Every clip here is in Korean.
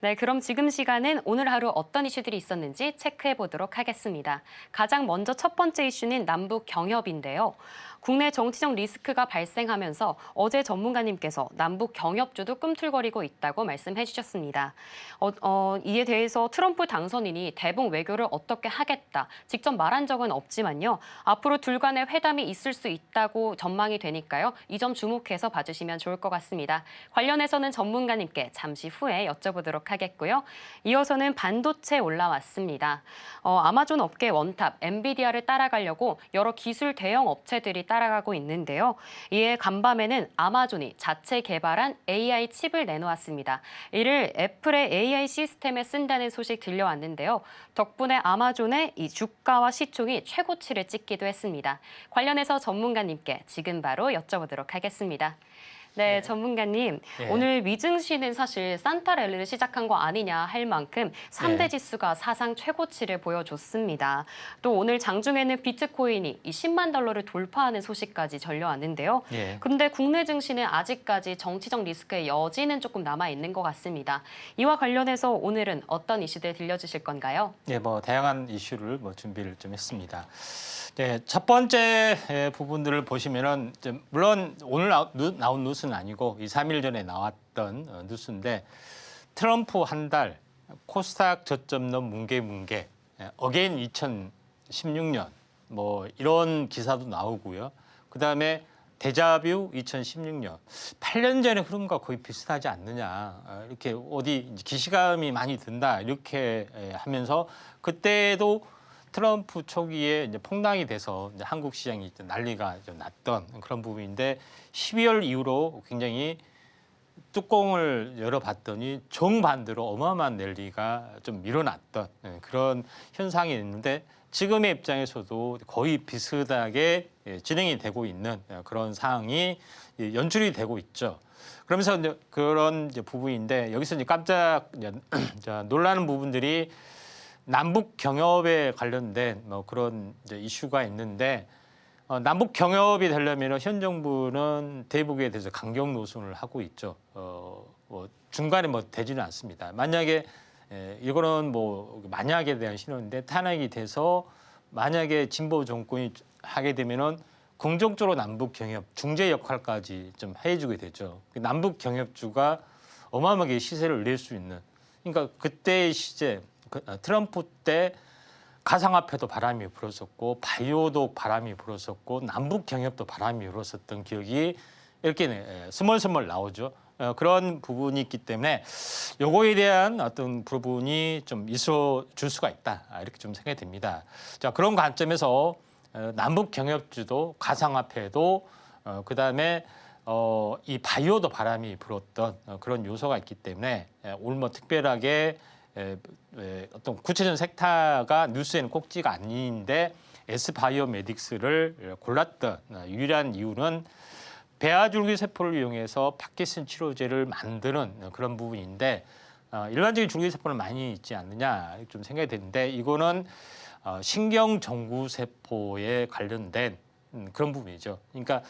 네, 그럼 지금 시간은 오늘 하루 어떤 이슈들이 있었는지 체크해 보도록 하겠습니다. 가장 먼저 첫 번째 이슈는 남북 경협인데요. 국내 정치적 리스크가 발생하면서 어제 전문가님께서 남북 경협주도 꿈틀거리고 있다고 말씀해 주셨습니다. 이에 대해서 트럼프 당선인이 대북 외교를 어떻게 하겠다, 직접 말한 적은 없지만요. 앞으로 둘 간의 회담이 있을 수 있다고 전망이 되니까요. 이 점 주목해서 봐주시면 좋을 것 같습니다. 관련해서는 전문가님께 잠시 후에 여쭤보도록 하겠고요. 이어서는 반도체 올라왔습니다. 아마존 업계 원탑 엔비디아를 따라가려고 여러 기술 대형 업체들이 따라가고 있는데요. 이에 간밤에는 아마존이 자체 개발한 AI 칩을 내놓았습니다. 이를 애플의 AI 시스템에 쓴다는 소식 들려왔는데요. 덕분에 아마존의 이 주가와 시총이 최고치를 찍기도 했습니다. 관련해서 전문가님께 지금 바로 여쭤보도록 하겠습니다. 네, 전문가님. 예. 오늘 미증시는 사실 산타 랠리를 시작한 거 아니냐 할 만큼 3대 예. 지수가 사상 최고치를 보여줬습니다. 또 오늘 장중에는 비트코인이 이 10만 달러를 돌파하는 소식까지 전려왔는데요. 예. 근데 국내 증시는 아직까지 정치적 리스크의 여지는 조금 남아있는 것 같습니다. 이와 관련해서 오늘은 어떤 이슈들 들려주실 건가요? 예, 다양한 이슈를 준비를 좀 했습니다. 네, 첫 번째 부분들을 보시면은 물론 오늘 나온 뉴스는 아니고 2, 3일 전에 나왔던 뉴스인데 트럼프 한 달 코스닥 저점론 뭉게 어게인 2016년 이런 기사도 나오고요. 그다음에 데자뷰 2016년 8년 전에 그런 거 거의 비슷하지 않느냐 이렇게 어디 기시감이 많이 든다 이렇게 하면서 그때도 트럼프 초기에 이제 폭락이 돼서 이제 한국 시장이 난리가 좀 났던 그런 부분인데 12월 이후로 굉장히 뚜껑을 열어봤더니 정반대로 어마어마한 랠리가 좀 밀어났던 그런 현상이 있는데 지금의 입장에서도 거의 비슷하게 진행이 되고 있는 그런 상황이 연출이 되고 있죠. 그러면서 이제 그런 이제 부분인데 여기서 이제 깜짝 놀라는 부분들이 남북 경협에 관련된 그런 이제 이슈가 있는데 남북 경협이 되려면 현 정부는 대북에 대해서 강경 노선을 하고 있죠. 중간에 되지는 않습니다. 만약에 이거는 만약에 대한 신호인데 탄핵이 돼서 만약에 진보 정권이 하게 되면은 긍정적으로 남북 경협 중재 역할까지 좀 해주게 되죠. 남북 경협주가 어마어마하게 시세를 낼 수 있는. 그러니까 그때의 시제 트럼프 때 가상화폐도 바람이 불었었고 바이오도 바람이 불었었고 남북 경협도 바람이 불었었던 기억이 이렇게 스멀스멀 나오죠. 그런 부분이 있기 때문에 요거에 대한 어떤 부분이 좀 있어 줄 수가 있다 이렇게 좀 생각이 됩니다. 자, 그런 관점에서 남북 경협주도 가상화폐도 그다음에 이 바이오도 바람이 불었던 그런 요소가 있기 때문에 오늘 특별하게 어떤 구체적인 섹터가 뉴스에는 꼭지가 아닌데 S바이오메딕스를 골랐던 유일한 이유는 배아줄기 세포를 이용해서 파킨슨 치료제를 만드는 그런 부분인데 일반적인 줄기세포는 많이 있지 않느냐 좀 생각이 드는데 이거는 신경정구세포에 관련된 그런 부분이죠. 그러니까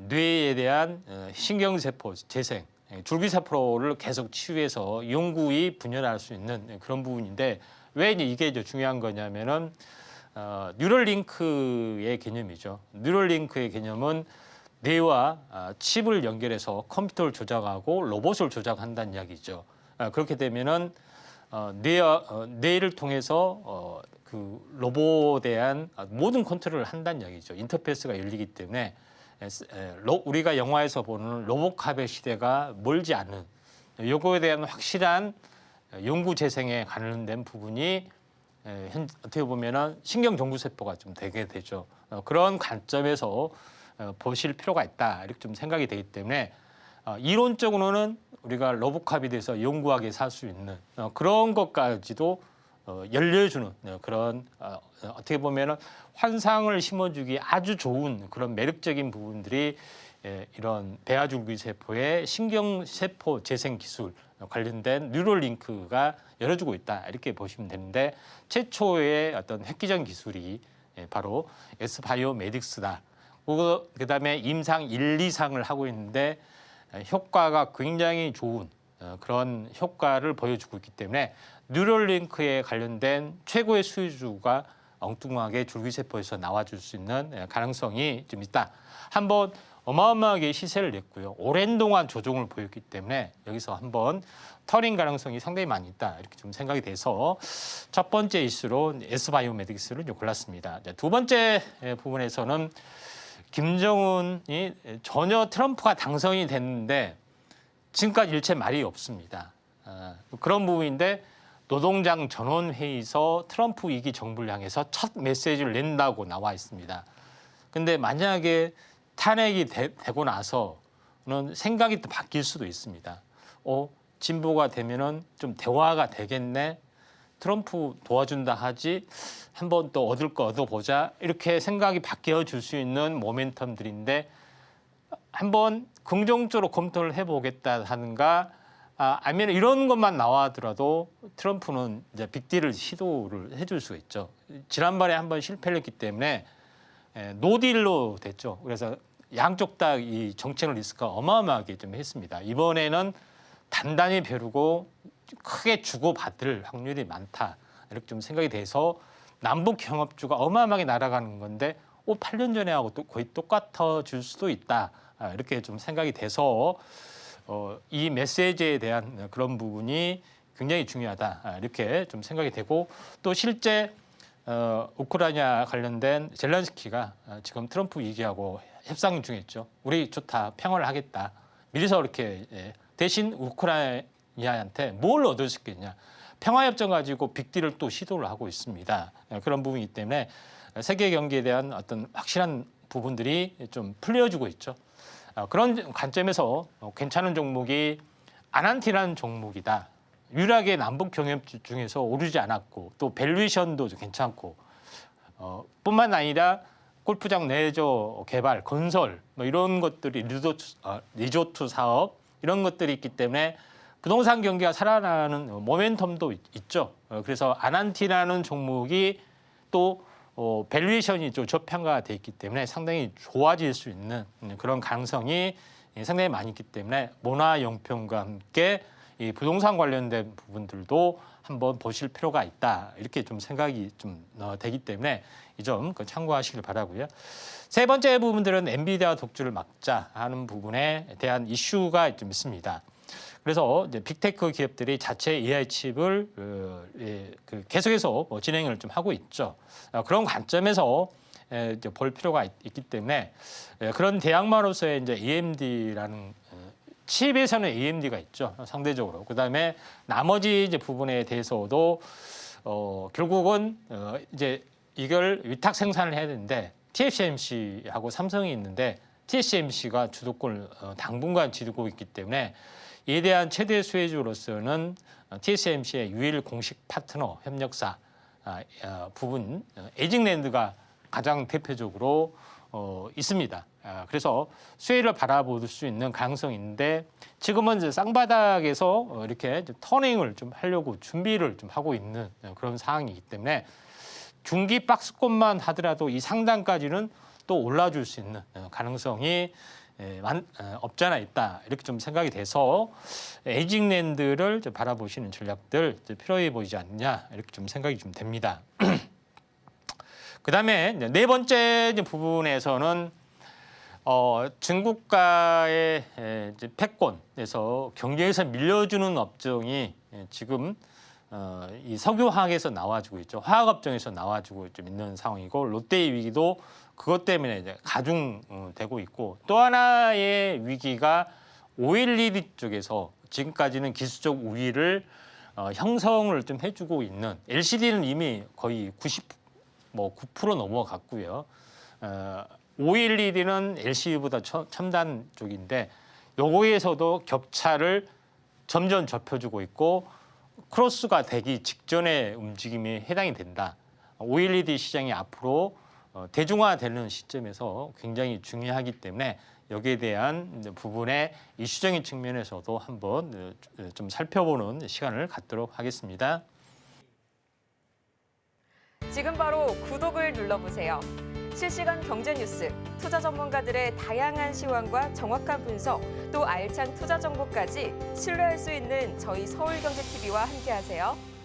뇌에 대한 신경세포 재생 줄기세포를 계속 치유해서 영구히 분열할 수 있는 그런 부분인데 왜 이게 중요한 거냐면은 뉴럴링크의 개념이죠. 뉴럴링크의 개념은 뇌와 칩을 연결해서 컴퓨터를 조작하고 로봇을 조작한다는 이야기죠. 그렇게 되면은 뇌를 통해서 그 로봇에 대한 모든 컨트롤을 한다는 이야기죠. 인터페이스가 열리기 때문에 우리가 영화에서 보는 로봇캅의 시대가 멀지 않은 요거에 대한 확실한 연구 재생에 관련된 부분이 어떻게 보면은 신경정구세포가 좀 되게 되죠. 그런 관점에서 보실 필요가 있다 이렇게 좀 생각이 되기 때문에 이론적으로는 우리가 로봇캅에 대해서 연구하게 살 수 있는 그런 것까지도 열려주는 그런 어떻게 보면은 환상을 심어주기 아주 좋은 그런 매력적인 부분들이 이런 배아줄기 세포의 신경세포 재생 기술 관련된 뉴럴링크가 열어주고 있다 이렇게 보시면 되는데 최초의 어떤 획기적인 기술이 바로 S바이오메딕스다. 그다음에 임상 1, 2상을 하고 있는데 효과가 굉장히 좋은 그런 효과를 보여주고 있기 때문에 뉴럴링크에 관련된 최고의 수혜주가 엉뚱하게 줄기세포에서 나와줄 수 있는 가능성이 좀 있다. 한번 어마어마하게 시세를 냈고요. 오랜 동안 조정을 보였기 때문에 여기서 한번 터닝 가능성이 상당히 많이 있다. 이렇게 좀 생각이 돼서 첫 번째 이슈로 S바이오메딕스를 골랐습니다. 두 번째 부분에서는 김정은이 전혀 트럼프가 당선이 됐는데 지금까지 일체 말이 없습니다. 그런 부분인데 노동당 전원회의에서 트럼프 2기 정부를 향해서 첫 메시지를 낸다고 나와 있습니다. 근데 만약에 탄핵이 되고 나서는 생각이 또 바뀔 수도 있습니다. 진보가 되면은 좀 대화가 되겠네. 트럼프 도와준다 하지 한번 또 얻을 거 얻어보자. 이렇게 생각이 바뀌어질 수 있는 모멘텀들인데 한번 긍정적으로 검토를 해보겠다 하는가 아니면 이런 것만 나와더라도 트럼프는 이제 빅딜을 시도를 해줄 수가 있죠. 지난번에 한번 실패를 했기 때문에 노딜로 됐죠. 그래서 양쪽 다 이 정책 리스크가 어마어마하게 좀 했습니다. 이번에는 단단히 벼르고 크게 주고받을 확률이 많다. 이렇게 좀 생각이 돼서 남북 경합주가 어마어마하게 날아가는 건데 8년 전에 하고 또 거의 똑같아질 수도 있다. 이렇게 좀 생각이 돼서 이 메시지에 대한 그런 부분이 굉장히 중요하다. 이렇게 좀 생각이 되고 또 실제 우크라이나 관련된 젤렌스키가 지금 트럼프 얘기하고 협상 중이었죠. 우리 좋다, 평화를 하겠다. 미리서 이렇게 대신 우크라이나한테 뭘 얻을 수 있겠냐. 평화협정 가지고 빅딜을 또 시도를 하고 있습니다. 그런 부분이기 때문에 세계 경기에 대한 어떤 확실한 부분들이 좀 풀려지고 있죠. 그런 관점에서 괜찮은 종목이 아난티라는 종목이다. 유일하게 남북 경협주 중에서 오르지 않았고 또 밸류에이션도 괜찮고 뿐만 아니라 골프장 내조 개발, 건설 뭐 이런 것들이 리조트 사업 이런 것들이 있기 때문에 부동산 경기가 살아나는 모멘텀도 있죠. 그래서 아난티라는 종목이 또 밸류에이션이 좀 저평가가 돼 있기 때문에 상당히 좋아질 수 있는 그런 가능성이 상당히 많이 있기 때문에 모나용평과 함께 이 부동산 관련된 부분들도 한번 보실 필요가 있다. 이렇게 좀 생각이 좀 되기 때문에 이 점 참고하시길 바라고요. 세 번째 부분들은 엔비디아 독주를 막자 하는 부분에 대한 이슈가 좀 있습니다. 그래서 이제 빅테크 기업들이 자체 AI 칩을 계속해서 진행을 좀 하고 있죠. 그런 관점에서 이제 볼 필요가 있기 때문에 그런 대항마로서의 이제 AMD라는 칩에서는 AMD가 있죠. 상대적으로. 그다음에 나머지 이제 부분에 대해서도 결국은 이제 이걸 위탁 생산을 해야 되는데 TSMC하고 삼성이 있는데 TSMC가 주도권을 당분간 쥐고 있기 때문에 이에 대한 최대 수혜주로서는 TSMC의 유일 공식 파트너 협력사 부분 에직랜드가 가장 대표적으로 있습니다. 그래서 수혜를 바라볼 수 있는 가능성이 있는데 지금은 이제 쌍바닥에서 이렇게 터닝을 좀 하려고 준비를 좀 하고 있는 그런 상황이기 때문에 중기 박스권만 하더라도 이 상단까지는 또 올라줄 수 있는 가능성이 없잖아 있다. 이렇게 좀 생각이 돼서 에직랜드를 바라보시는 전략들 필요해 보이지 않느냐 이렇게 좀 생각이 좀 됩니다. 그다음에 네 번째 부분에서는 중국과의 패권에서 경쟁에서 밀려주는 업종이 지금 이 석유화학에서 나와주고 있죠. 화학업종에서 나와주고 좀 있는 상황이고 롯데의 위기도 그것 때문에 이제 가중되고 있고 또 하나의 위기가 OLED 쪽에서 지금까지는 기술적 우위를 형성을 좀 해주고 있는 LCD는 이미 거의 9% 넘어갔고요. OLED는 LCD보다 첨단 쪽인데 요거에서도 격차를 점점 좁혀주고 있고 크로스가 되기 직전의 움직임이 해당이 된다. OLED 시장이 앞으로 대중화되는 시점에서 굉장히 중요하기 때문에 여기에 대한 부분의 이슈적인 측면에서도 한번 좀 살펴보는 시간을 갖도록 하겠습니다. 지금 바로 구독을 눌러보세요. 실시간 경제 뉴스, 투자 전문가들의 다양한 시황과 정확한 분석, 또 알찬 투자 정보까지 신뢰할 수 있는 저희 서울경제TV와 함께하세요.